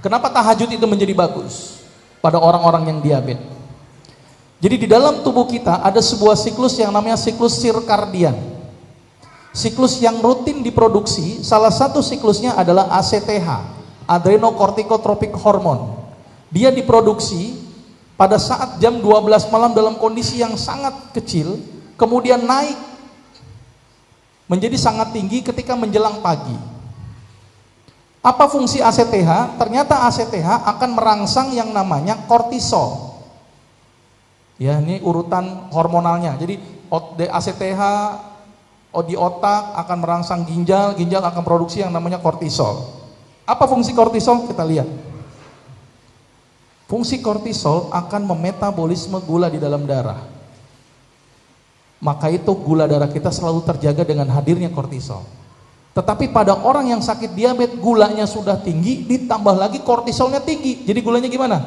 Kenapa tahajud itu menjadi bagus pada orang-orang yang diabetes? Jadi di dalam tubuh kita ada sebuah siklus yang namanya siklus sirkadian. Siklus yang rutin diproduksi, salah satu siklusnya adalah ACTH, adrenocorticotropic hormone. Dia diproduksi pada saat jam 12 malam dalam kondisi yang sangat kecil, kemudian naik menjadi sangat tinggi ketika menjelang pagi. Apa fungsi ACTH? Ternyata ACTH akan merangsang yang namanya kortisol. Ya, ini urutan hormonalnya. Jadi ACTH di otak akan merangsang ginjal, ginjal akan produksi yang namanya kortisol. Apa fungsi kortisol? Kita lihat. Fungsi kortisol akan memetabolisme gula di dalam darah. Maka itu gula darah kita selalu terjaga dengan hadirnya kortisol. Tetapi pada orang yang sakit diabetes, gulanya sudah tinggi, ditambah lagi kortisolnya tinggi. Jadi gulanya gimana?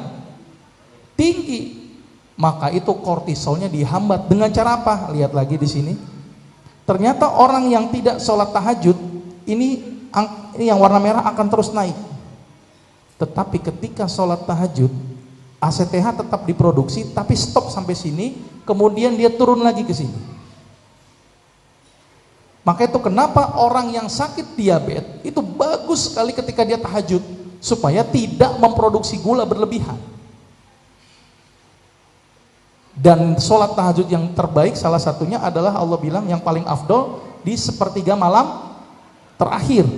Tinggi. Maka itu kortisolnya dihambat dengan cara apa? Lihat lagi di sini. Ternyata orang yang tidak sholat tahajud, ini yang warna merah akan terus naik. Tetapi ketika sholat tahajud, ACTH tetap diproduksi, tapi stop sampai sini, kemudian dia turun lagi ke sini. Maka itu kenapa orang yang sakit diabetes itu bagus sekali ketika dia tahajud, supaya tidak memproduksi gula berlebihan. Dan sholat tahajud yang terbaik salah satunya adalah Allah bilang yang paling afdol di sepertiga malam terakhir.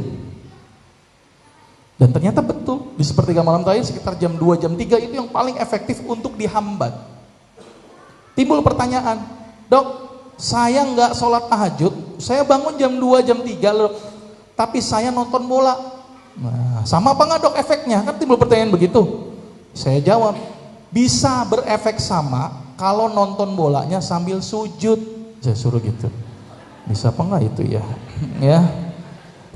Dan ternyata betul, di sepertiga malam terakhir sekitar jam 2, jam 3 itu yang paling efektif untuk dihambat. Timbul pertanyaan, dok, saya nggak sholat tahajud, saya bangun jam 2, jam 3 loh, tapi saya nonton bola. Nah, sama apa nggak dok efeknya? Kan timbul pertanyaan begitu. Saya jawab, bisa berefek sama kalau nonton bolanya sambil sujud. Saya suruh gitu. Bisa apa nggak itu ya? Ya.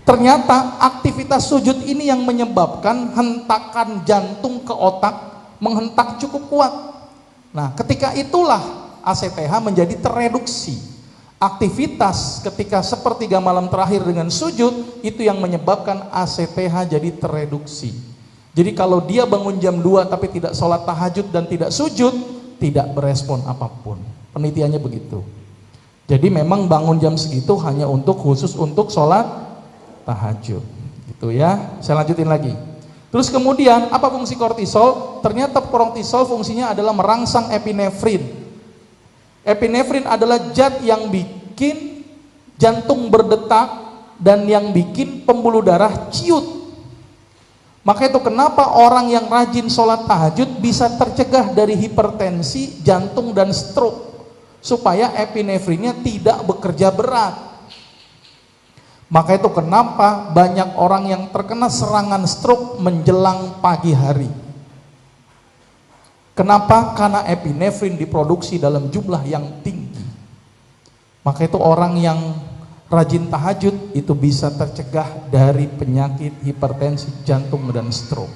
Ternyata aktivitas sujud ini yang menyebabkan hentakan jantung ke otak menghentak cukup kuat. Nah, ketika itulah ACTH menjadi tereduksi. Aktivitas ketika sepertiga malam terakhir dengan sujud itu yang menyebabkan ACTH jadi tereduksi. Jadi kalau dia bangun jam 2 tapi tidak sholat tahajud dan tidak sujud, tidak berespon apapun. Penelitiannya begitu. Jadi memang bangun jam segitu hanya khusus untuk sholat tahajud. Gitu ya. Saya lanjutin lagi. Terus kemudian apa fungsi kortisol? Ternyata kortisol fungsinya adalah merangsang epinefrin. Epinefrin adalah zat yang bikin jantung berdetak dan yang bikin pembuluh darah ciut. Maka itu kenapa orang yang rajin sholat tahajud bisa tercegah dari hipertensi, jantung dan stroke, supaya epinefrinnya tidak bekerja berat. Maka itu kenapa banyak orang yang terkena serangan stroke menjelang pagi hari. Kenapa? Karena epinefrin diproduksi dalam jumlah yang tinggi. Maka itu orang yang rajin tahajud itu bisa tercegah dari penyakit hipertensi, jantung dan stroke.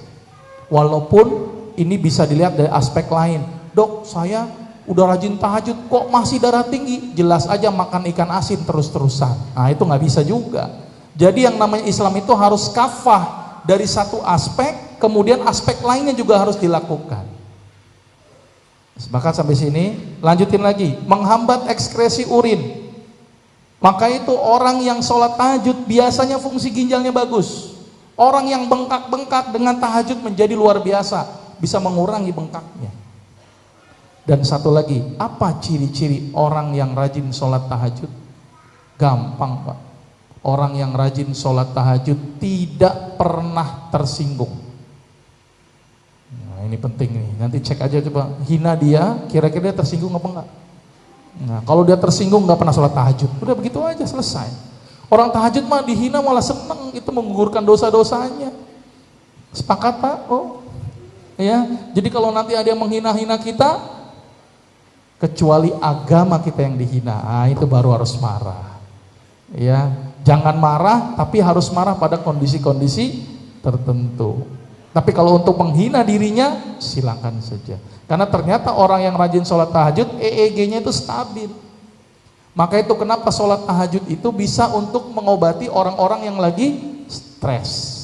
Walaupun ini bisa dilihat dari aspek lain. Dok, saya udah rajin tahajud kok masih darah tinggi. Jelas aja makan ikan asin terus-terusan. Nah, itu nggak bisa juga. Jadi yang namanya Islam itu harus kafah dari satu aspek, kemudian aspek lainnya juga harus dilakukan. Bahkan sampai sini, lanjutin lagi, menghambat ekskresi urin. Maka itu orang yang sholat tahajud biasanya fungsi ginjalnya bagus. Orang yang bengkak-bengkak dengan tahajud menjadi luar biasa, bisa mengurangi bengkaknya. Dan satu lagi, apa ciri-ciri orang yang rajin sholat tahajud? Gampang Pak. Orang yang rajin sholat tahajud tidak pernah tersinggung. Nah, ini penting nih, nanti cek aja coba, hina dia, kira-kira dia tersinggung apa enggak? Nah, kalau dia tersinggung nggak pernah sholat tahajud, udah begitu aja selesai. Orang tahajud mah dihina malah seneng, itu menggugurkan dosa-dosanya. Sepakat Pak? Oh, ya. Jadi kalau nanti ada yang menghina-hina kita, kecuali agama kita yang dihina, itu baru harus marah. Ya, jangan marah, tapi harus marah pada kondisi-kondisi tertentu. Tapi kalau untuk menghina dirinya, silakan saja. Karena ternyata orang yang rajin sholat tahajud, EEG-nya itu stabil. Maka itu kenapa sholat tahajud itu bisa untuk mengobati orang-orang yang lagi stres.